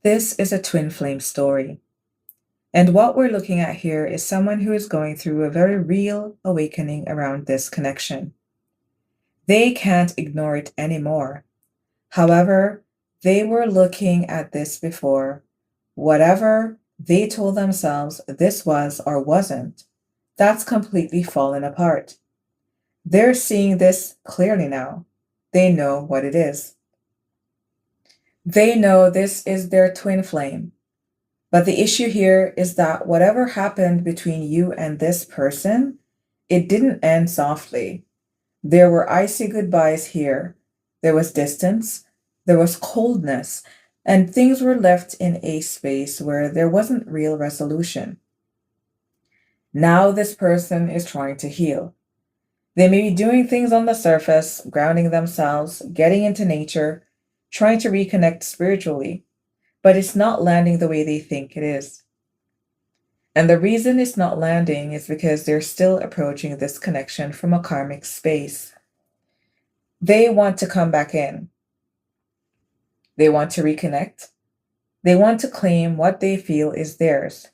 This is a twin flame story. And what we're looking at here is someone who is going through a very real awakening around this connection. They can't ignore it anymore. However, they were looking at this before. Whatever they told themselves this was or wasn't, that's completely fallen apart. They're seeing this clearly now. They know what it is. They know this is their twin flame. But the issue here is that whatever happened between you and this person, it didn't end softly. There were icy goodbyes here. There was distance. There was coldness. And things were left in a space where there wasn't real resolution. Now this person is trying to heal. They may be doing things on the surface, grounding themselves, getting into nature, trying to reconnect spiritually, but it's not landing the way they think it is. And the reason it's not landing is because they're still approaching this connection from a karmic space. They want to come back in. They want to reconnect. They want to claim what they feel is theirs.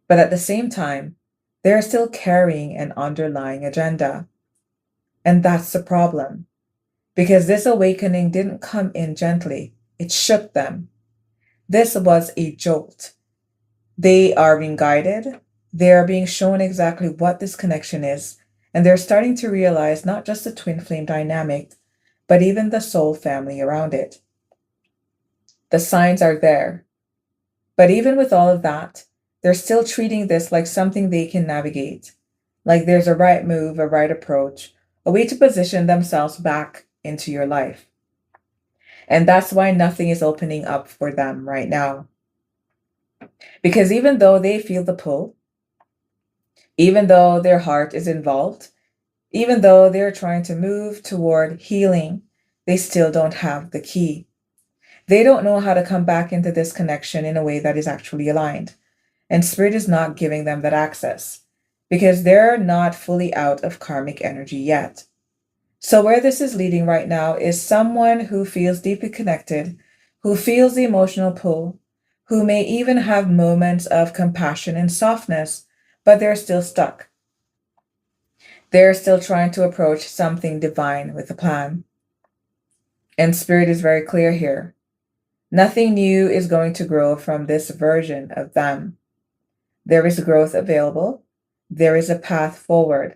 But at the same time, they're still carrying an underlying agenda. And that's the problem. Because this awakening didn't come in gently. It shook them. This was a jolt. They are being guided. They are being shown exactly what this connection is. And they're starting to realize not just the twin flame dynamic, but even the soul family around it. The signs are there. But even with all of that, they're still treating this like something they can navigate. Like there's a right move, a right approach, a way to position themselves back into your life. And that's why nothing is opening up for them right now. Because even though they feel the pull, even though their heart is involved, even though they're trying to move toward healing, they still don't have the key. They don't know how to come back into this connection in a way that is actually aligned. And Spirit is not giving them that access because they're not fully out of karmic energy yet. So where this is leading right now is someone who feels deeply connected, who feels the emotional pull, who may even have moments of compassion and softness, but they're still stuck. They're still trying to approach something divine with a plan. And Spirit is very clear here. Nothing new is going to grow from this version of them. There is growth available. There is a path forward,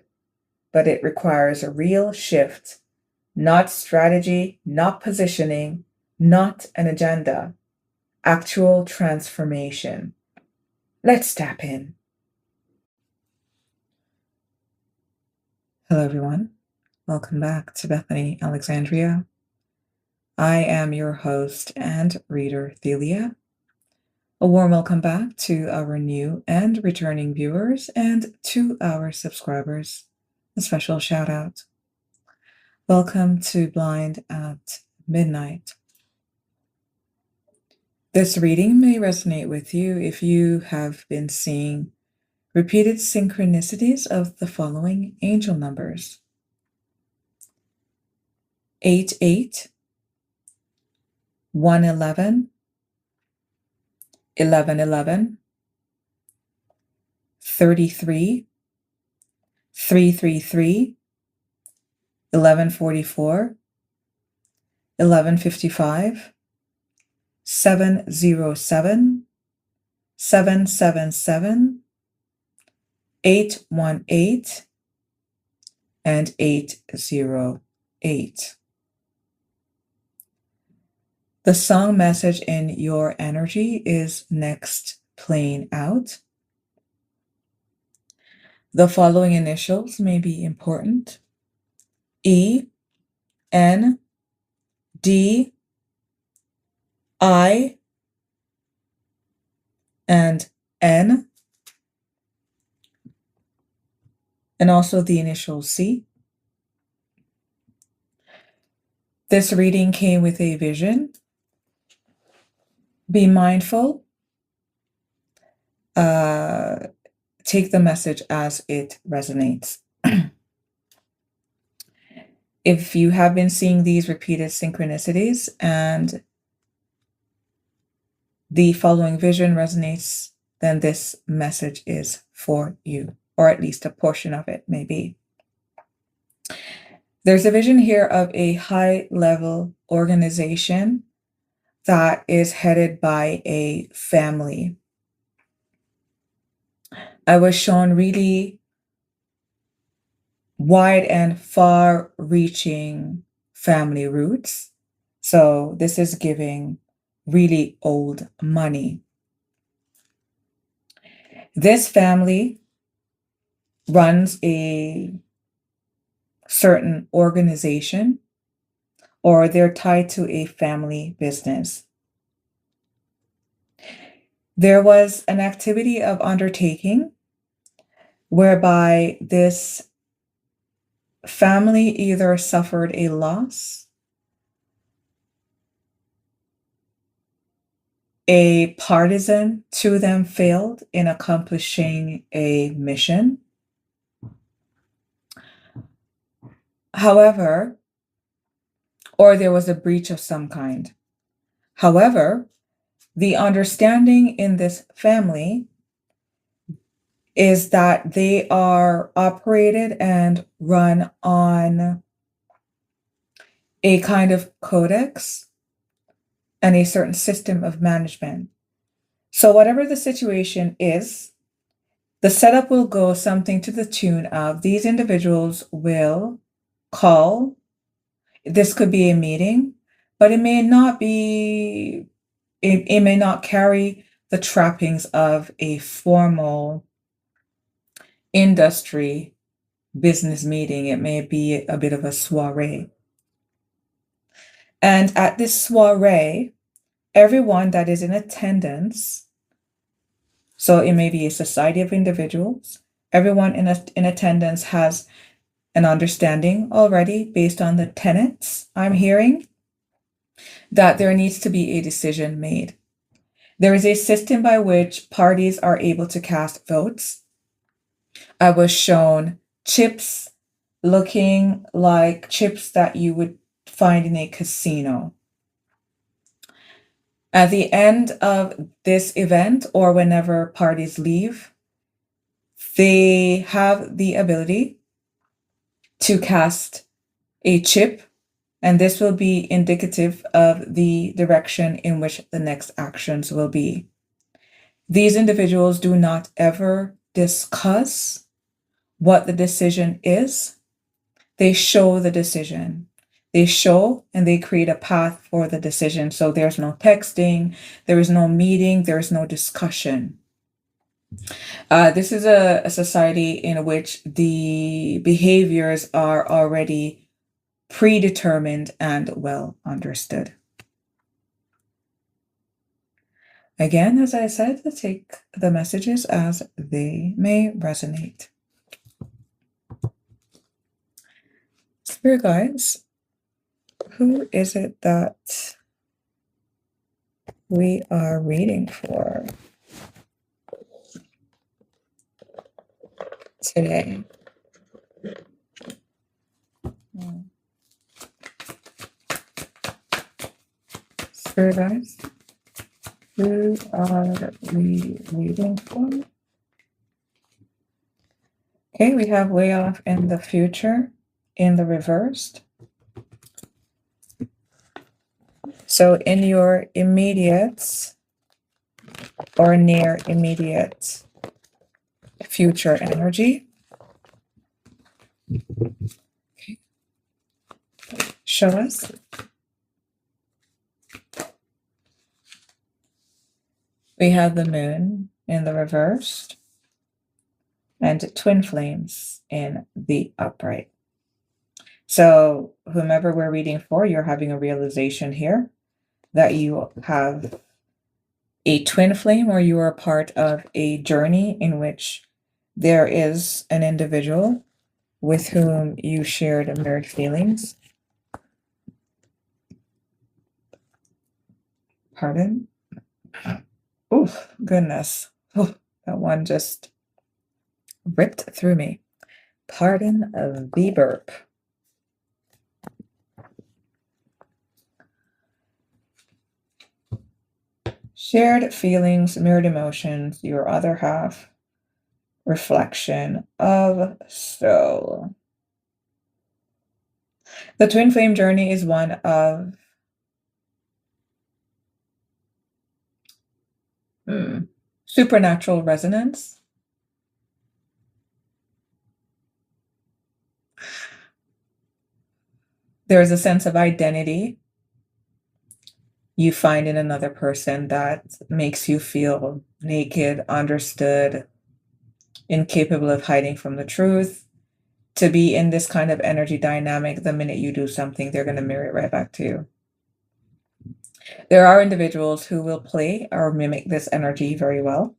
but it requires a real shift, not strategy, not positioning, not an agenda, actual transformation. Let's tap in. Hello, everyone. Welcome back to Bethany Alexandria. I am your host and reader, Thelia. A warm welcome back to our new and returning viewers and to our subscribers. A special shout out. Welcome to Blind at Midnight. This reading may resonate with you if you have been seeing repeated synchronicities of the following angel numbers: 88, 111, 1111, 33, 333, 1144, 1155, 707, 777, 818, and 808. The song message in your energy is next playing out. The following initials may be important: E, N, D, I, and N, and also the initial C. This reading came with a vision. Be mindful. Take the message as it resonates. If you have been seeing these repeated synchronicities and the following vision resonates, then this message is for you, or at least a portion of it may be. There's a vision here of a high-level organization that is headed by a family. I was shown really wide and far-reaching family roots. So this is giving really old money. This family runs a certain organization, or they're tied to a family business. There was an activity of undertaking whereby this family either suffered a loss, a partisan to them failed in accomplishing a mission. However, or there was a breach of some kind. However, the understanding in this family is that they are operated and run on a kind of codex and a certain system of management. So whatever the situation is, the setup will go something to the tune of these individuals will call. This could be a meeting, but it may not be, it may not carry the trappings of a formal industry business meeting. It may be a bit of a soiree. And at this soiree, everyone that is in attendance, so it may be a society of individuals, everyone in attendance has an understanding already based on the tenets I'm hearing that there needs to be a decision made. There is a system by which parties are able to cast votes. I was shown chips looking like chips that you would find in a casino. At the end of this event, or whenever parties leave, they have the ability to cast a chip, and this will be indicative of the direction in which the next actions will be. These individuals do not ever discuss what the decision is. They show the decision. They show and they create a path for the decision. So there's no texting, there is no meeting, there is no discussion. This is a society in which the behaviors are already predetermined and well understood. Again, as I said, take the messages as they may resonate. Spirit guides, who is it that we are reading for today? Spirit guides, who are we reading for? Okay, we have way off in the future in the reversed. So in your immediate or near immediate future energy, okay, show us. We have the moon in the reversed and twin flames in the upright. So whomever we're reading for, you're having a realization here that you have a twin flame, or you are part of a journey in which there is an individual with whom you shared mirrored feelings. Pardon? Oh, goodness. Oh, that one just ripped through me. Pardon the burp. Shared feelings, mirrored emotions, your other half, reflection of soul. The twin flame journey is one of supernatural resonance. There is a sense of identity you find in another person that makes you feel naked, understood, incapable of hiding from the truth. To be in this kind of energy dynamic, the minute you do something, they're going to mirror it right back to you. There are individuals who will play or mimic this energy very well.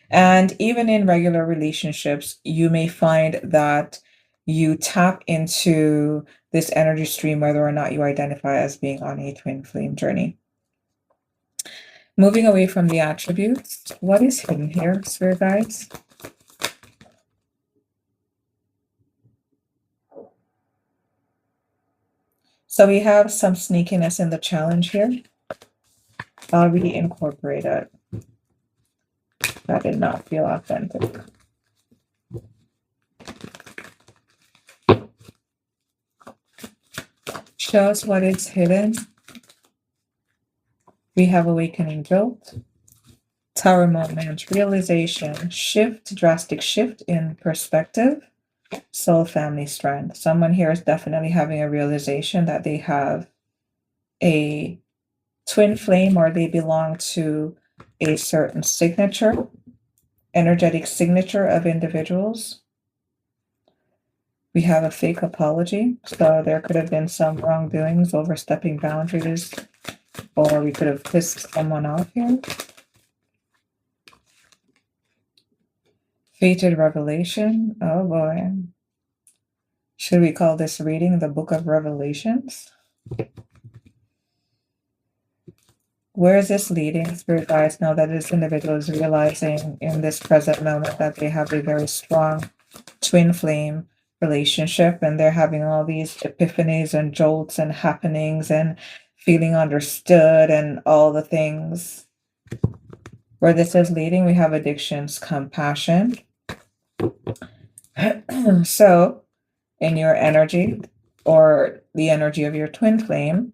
And even in regular relationships, you may find that you tap into this energy stream, whether or not you identify as being on a twin flame journey. Moving away from the attributes, what is hidden here, spirit guides? So we have some sneakiness in the challenge here. I'll reincorporate it. That did not feel authentic. Show us what is hidden. We have awakening jolt, tower moment, realization, shift, drastic shift in perspective, soul, family, strength. Someone here is definitely having a realization that they have a twin flame or they belong to a certain signature, energetic signature of individuals. We have a fake apology. So there could have been some wrongdoings, overstepping boundaries, or we could have pissed someone off here. Fated revelation. Oh boy. Should we call this reading the Book of Revelations? Where is this leading? Spirit guides know that this individual is realizing in this present moment that they have a very strong twin flame relationship, and they're having all these epiphanies and jolts and happenings and feeling understood and all the things. Where this is leading, we have addictions, compassion. So in your energy or the energy of your twin flame,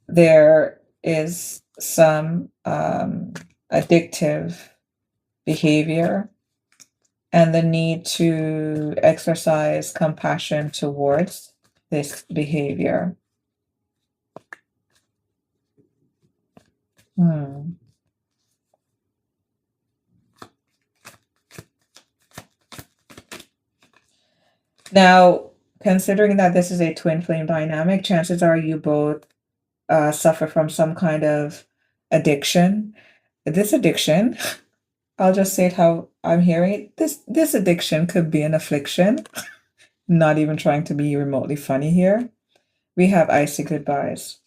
there is some addictive behavior and the need to exercise compassion towards this behavior. Now, considering that this is a twin flame dynamic, chances are you both suffer from some kind of addiction. This addiction, I'll just say it how I'm hearing it. This addiction could be an affliction. Not even trying to be remotely funny here. We have icy goodbyes.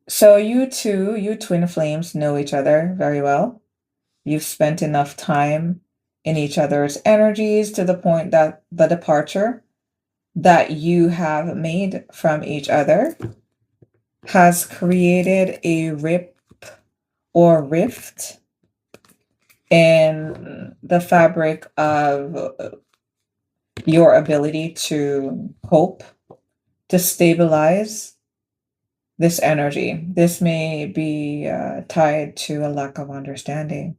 So you two, you twin flames, know each other very well. You've spent enough time in each other's energies to the point that the departure that you have made from each other has created a rip or rift in the fabric of your ability to cope, to stabilize this energy. This may be tied to a lack of understanding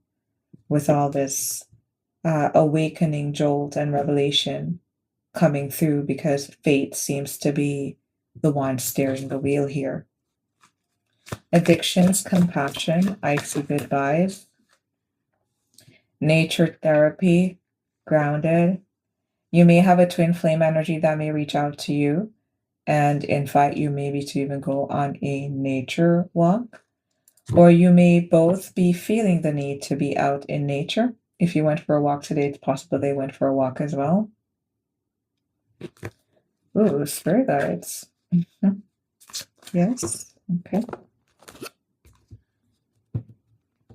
with all this awakening jolt and revelation coming through, because fate seems to be the one steering the wheel here. Addictions, compassion, icy goodbyes, nature therapy, grounded. You may have a twin flame energy that may reach out to you and invite you maybe to even go on a nature walk, or you may both be feeling the need to be out in nature. If you went for a walk today, it's possible they went for a walk as well. Ooh, spirit guides. Yes, okay.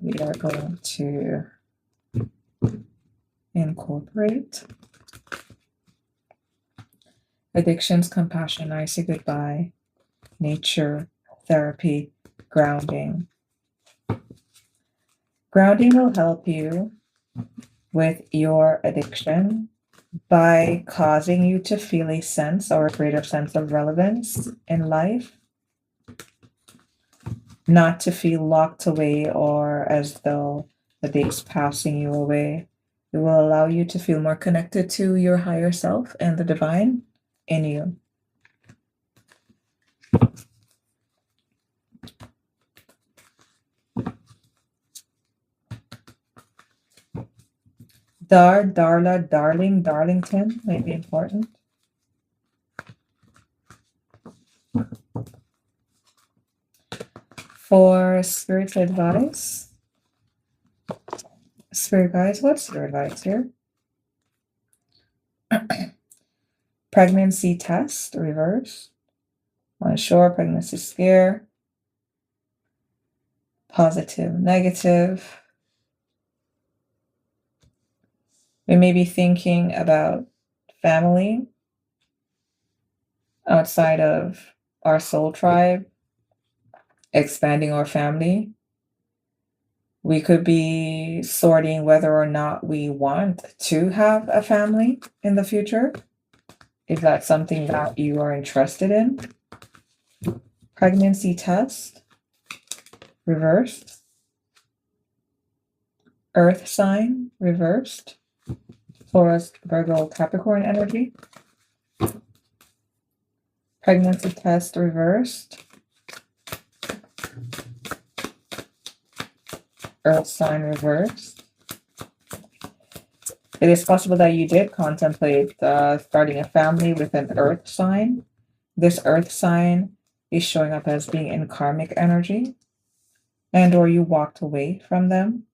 We are going to incorporate addictions, compassion, icy goodbye, nature therapy, grounding. Grounding will help you with your addiction by causing you to feel a sense or a greater sense of relevance in life, not to feel locked away or as though the day's passing you away. It will allow you to feel more connected to your higher self and the divine in you. Darla, darling, Darlington may be important. For spirit advice, spirit guides, what's your advice here? Pregnancy test, reverse. Unsure, pregnancy scare. Positive, negative. We may be thinking about family outside of our soul tribe, expanding our family. We could be sorting whether or not we want to have a family in the future, if that's something that you are interested in. Pregnancy test, reversed. Earth sign, reversed. Taurus, Virgo, Capricorn energy. Pregnancy test, reversed. Earth sign, reversed. It is possible that you did contemplate starting a family with an earth sign. This earth sign is showing up as being in karmic energy, and or you walked away from them.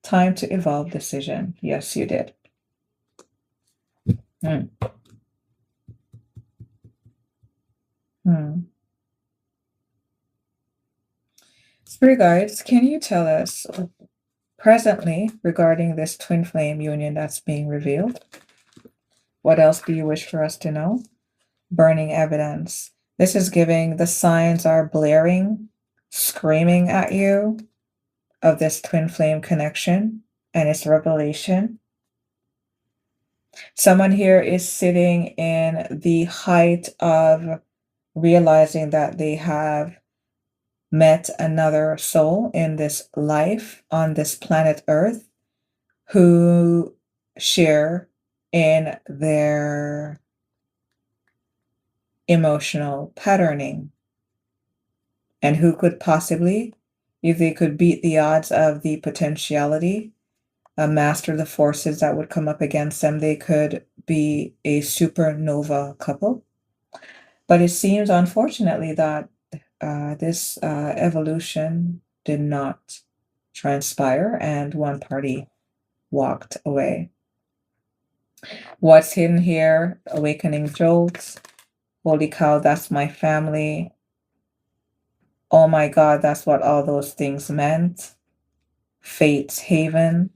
Time to evolve decision. Yes, you did. Spirit guides, can you tell us presently regarding this twin flame union that's being revealed? What else do you wish for us to know? Burning evidence. This is giving the signs are blaring, screaming at you of this twin flame connection and its revelation. Someone here is sitting in the height of realizing that they have met another soul in this life on this planet Earth who share in their emotional patterning, and who could possibly, if they could beat the odds of the potentiality, master the forces that would come up against them, they could be a supernova couple. But it seems, unfortunately, that this evolution did not transpire and one party walked away. What's hidden here? Awakening jolts. Holy cow, that's my family. Oh my God, that's what all those things meant. Fate's haven.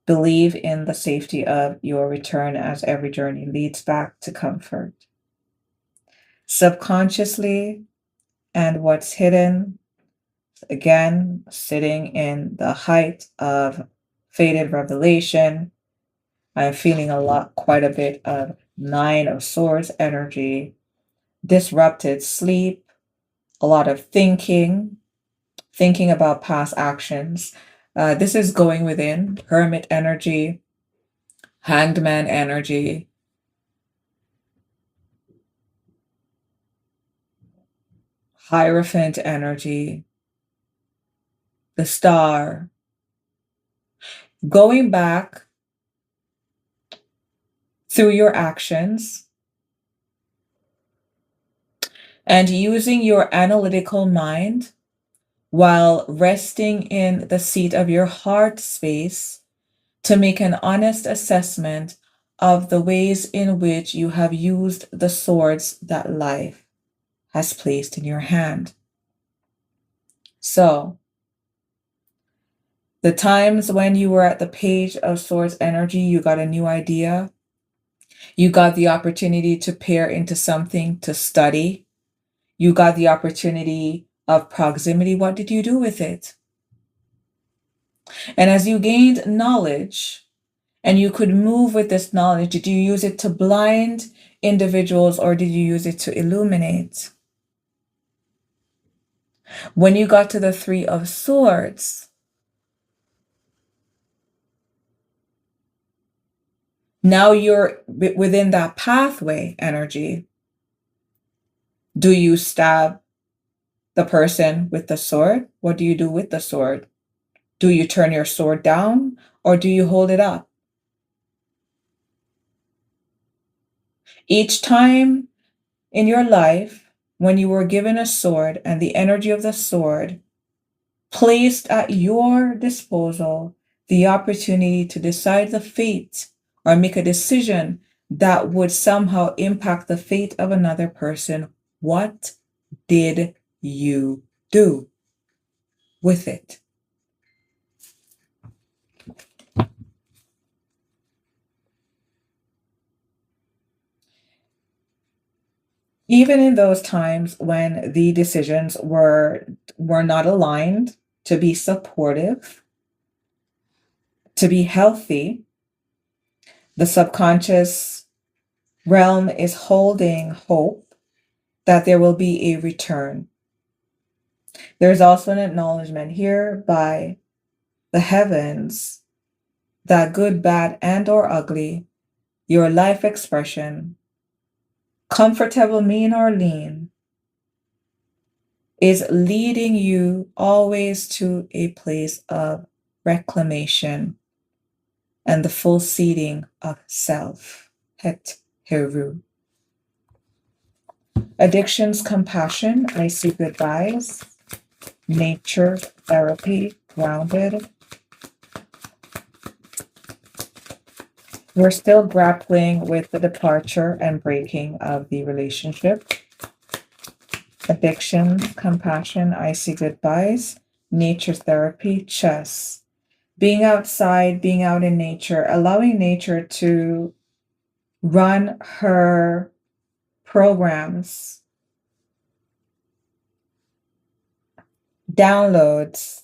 Believe in the safety of your return as every journey leads back to comfort. Subconsciously, and what's hidden, again, sitting in the height of fated revelation. I'm feeling quite a bit of Nine of Swords energy, disrupted sleep, a lot of thinking about past actions. This is going within, Hermit energy, Hanged Man energy, Hierophant energy, the Star. Going back through your actions and using your analytical mind while resting in the seat of your heart space to make an honest assessment of the ways in which you have used the swords that life has placed in your hand. So, the times when you were at the Page of Swords energy, you got a new idea. You got the opportunity to pair into something to study. You got the opportunity of proximity. What did you do with it? And as you gained knowledge and you could move with this knowledge, did you use it to blind individuals or did you use it to illuminate? When you got to the Three of Swords, now you're within that pathway energy. Do you stab the person with the sword? What do you do with the sword? Do you turn your sword down or do you hold it up? Each time in your life, when you were given a sword and the energy of the sword placed at your disposal the opportunity to decide the fate or make a decision that would somehow impact the fate of another person, what did you do with it? Even in those times when the decisions were not aligned to be supportive, to be healthy, the subconscious realm is holding hope that there will be a return. There's also an acknowledgement here by the heavens that good, bad, and or ugly, your life expression, comfortable, mean, or lean, is leading you always to a place of reclamation and the full seeding of self. Het Heru. Addictions, compassion, I see goodbyes. Nature, therapy, grounded. We're still grappling with the departure and breaking of the relationship. Addiction, compassion, I see goodbyes. Nature, therapy, chess. Being outside, being out in nature, allowing nature to run her programs, downloads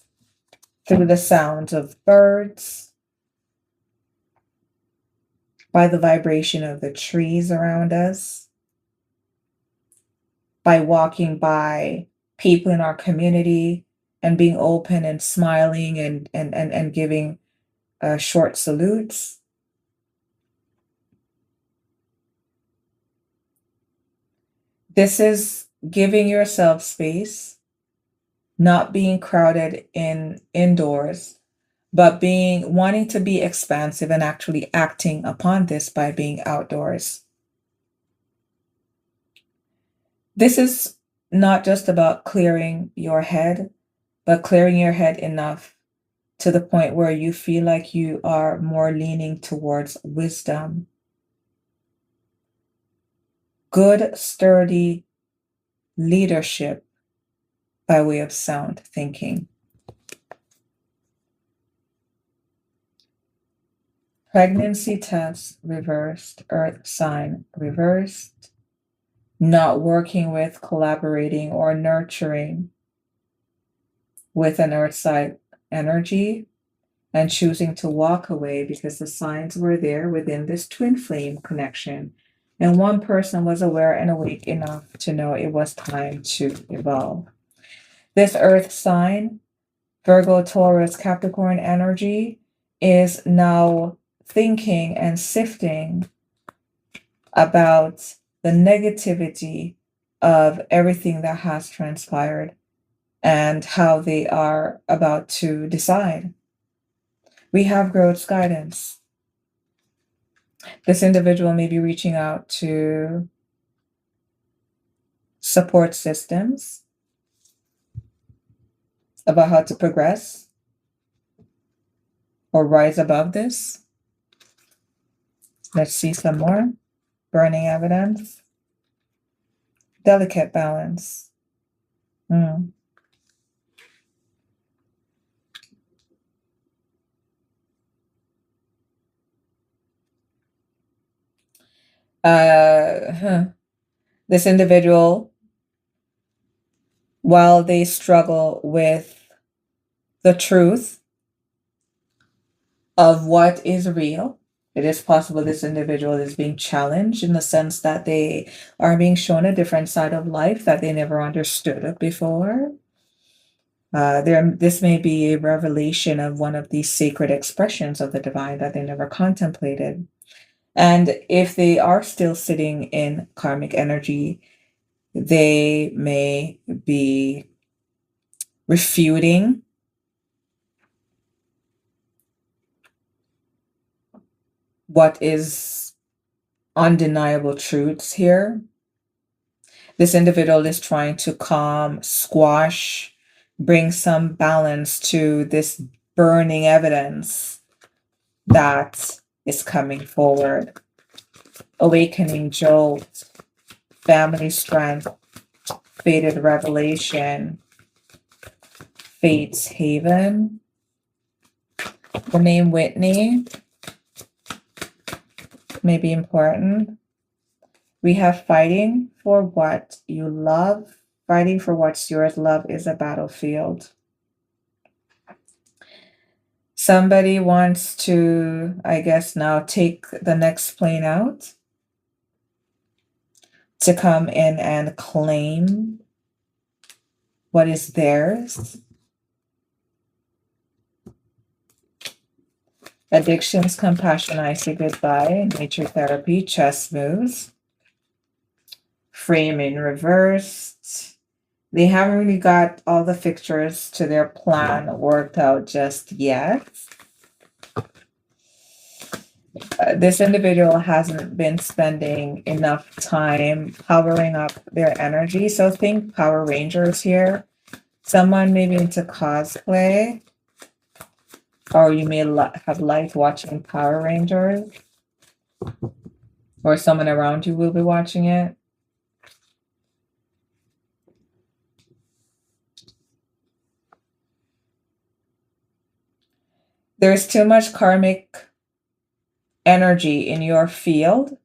through the sounds of birds, by the vibration of the trees around us, by walking by people in our community and being open and smiling and giving short salutes. This is giving yourself space, not being crowded indoors, but wanting to be expansive and actually acting upon this by being outdoors. This is not just about clearing your head, but clearing your head enough to the point where you feel like you are more leaning towards wisdom. Good, sturdy leadership by way of sound thinking. Pregnancy test reversed, earth sign reversed, not working with, collaborating, or nurturing with an earth sign energy, and choosing to walk away because the signs were there within this twin flame connection. And one person was aware and awake enough to know it was time to evolve. This earth sign, Virgo, Taurus, Capricorn energy, is now thinking and sifting about the negativity of everything that has transpired and how they are about to decide. We have growth guidance. This individual may be reaching out to support systems about how to progress or rise above this. Let's see some more. Burning evidence. Delicate balance. This individual while they struggle with the truth of what is real. It is possible this individual is being challenged in the sense that they are being shown a different side of life that they never understood before. This may be a revelation of one of these sacred expressions of the divine that they never contemplated. And if they are still sitting in karmic energy, they may be refuting what is undeniable truths here. This individual is trying to calm, squash, bring some balance to this burning evidence that is coming forward. Awakening jolt, family strength, fated revelation, fate's haven. The name Whitney may be important. We have fighting for what you love. Fighting for what's yours. Love is a battlefield. Somebody wants to, I guess, now take the next plane out to come in and claim what is theirs. Addictions, compassion, I say goodbye. Nature therapy, chess moves. Frame in reversed. They haven't really got all the fixtures to their plan worked out just yet. This individual hasn't been spending enough time powering up their energy. So think Power Rangers here. Someone maybe into cosplay, or you may have liked watching Power Rangers, or someone around you will be watching it. There's too much karmic energy in your field,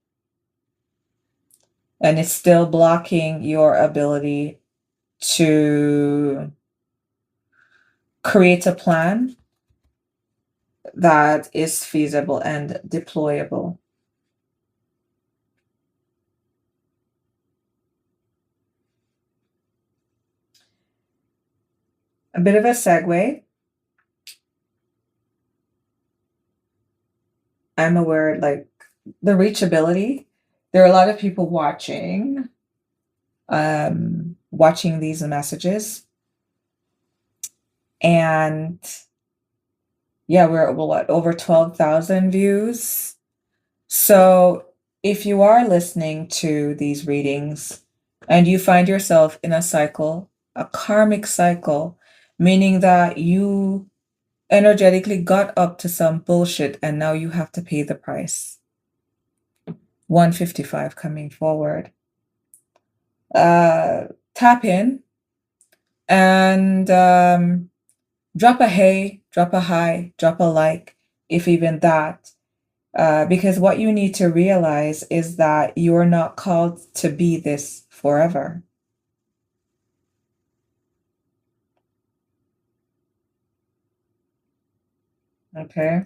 and it's still blocking your ability to create a plan that is feasible and deployable. A bit of a segue. I'm aware, like, the reachability. There are a lot of people watching these messages. And yeah, we're at what, over 12,000 views. So if you are listening to these readings and you find yourself in a cycle, a karmic cycle, meaning that you energetically got up to some bullshit and now you have to pay the price. 155 coming forward. Tap in and drop a hey, drop a hi, drop a like, if even that. Because what you need to realize is that you're not called to be this forever. Okay.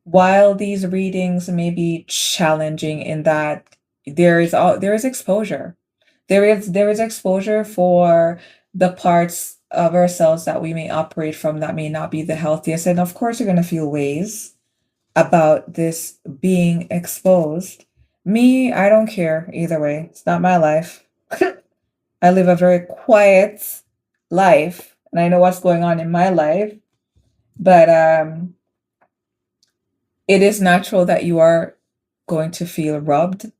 While these readings may be challenging in that there is exposure. There is exposure for the parts of ourselves that we may operate from that may not be the healthiest. And of course, you're going to feel ways about this being exposed. Me, I don't care either way. It's not my life. I live a very quiet life, and I know what's going on in my life. But it is natural that you are going to feel rubbed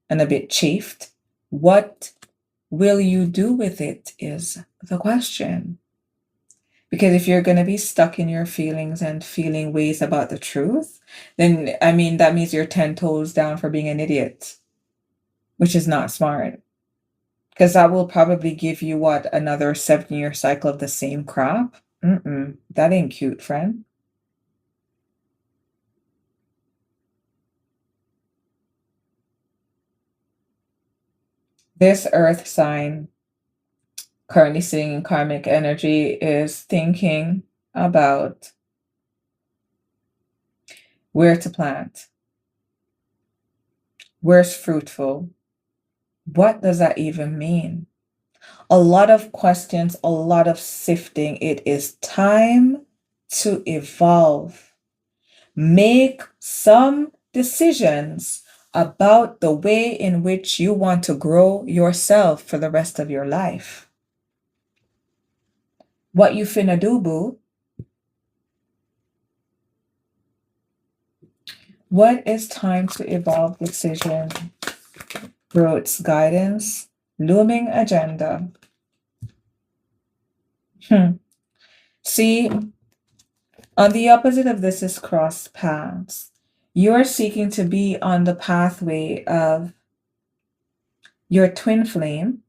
and a bit chafed. What will you do with it is the question. Because if you're going to be stuck in your feelings and feeling ways about the truth, then, I mean, that means you're 10 toes down for being an idiot, which is not smart. Because that will probably give you, what, another 7-year cycle of the same crap? That ain't cute, friend. This earth sign currently sitting in karmic energy is thinking about where to plant, where's fruitful. What does that even mean? A lot of questions, a lot of sifting. It is time to evolve. Make some decisions about the way in which you want to grow yourself for the rest of your life. What you finna do, boo? What is time to evolve decision? Growth's guidance, looming agenda. See, on the opposite of this is cross paths. You're seeking to be on the pathway of your twin flame,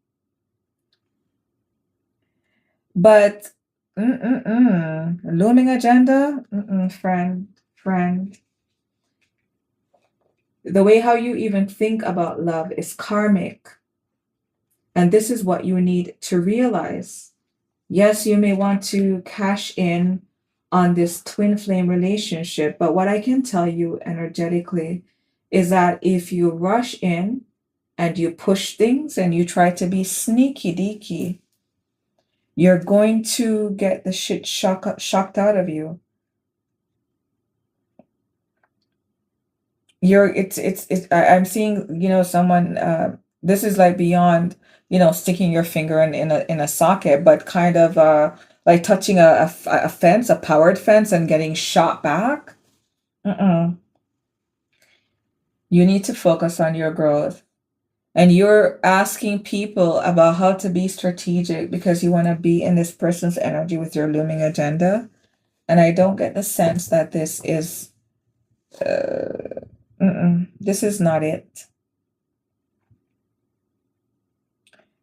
but looming agenda, friend. The way how you even think about love is karmic. And this is what you need to realize. Yes, you may want to cash in on this twin flame relationship, but what I can tell you energetically is that if you rush in and you push things and you try to be sneaky deaky, you're going to get the shit shocked out of you. I'm seeing, someone, this is like beyond, sticking your finger in a socket, but kind of like touching a fence, a powered fence, and getting shot back. You need to focus on your growth. And you're asking people about how to be strategic because you want to be in this person's energy with your looming agenda. And I don't get the sense that this is this is not it.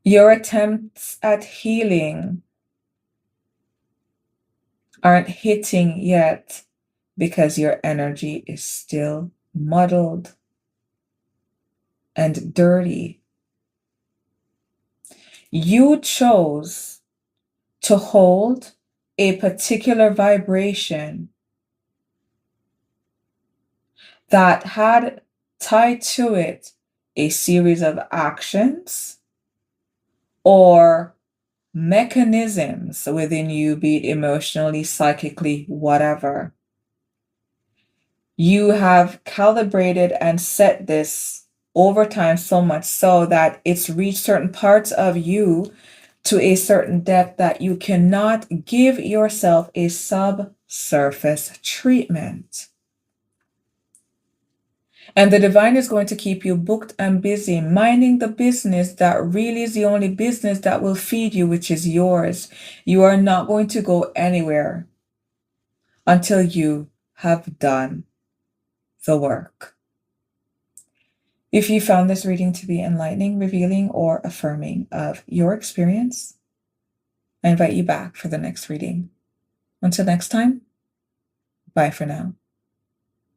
Your attempts at healing aren't hitting yet because your energy is still muddled and dirty. You chose to hold a particular vibration that had tied to it a series of actions or mechanisms within you, be it emotionally, psychically, whatever. You have calibrated and set this over time so much so that it's reached certain parts of you to a certain depth that you cannot give yourself a subsurface treatment. And the divine is going to keep you booked and busy, minding the business that really is the only business that will feed you, which is yours. You are not going to go anywhere until you have done the work. If you found this reading to be enlightening, revealing, or affirming of your experience, I invite you back for the next reading. Until next time, bye for now.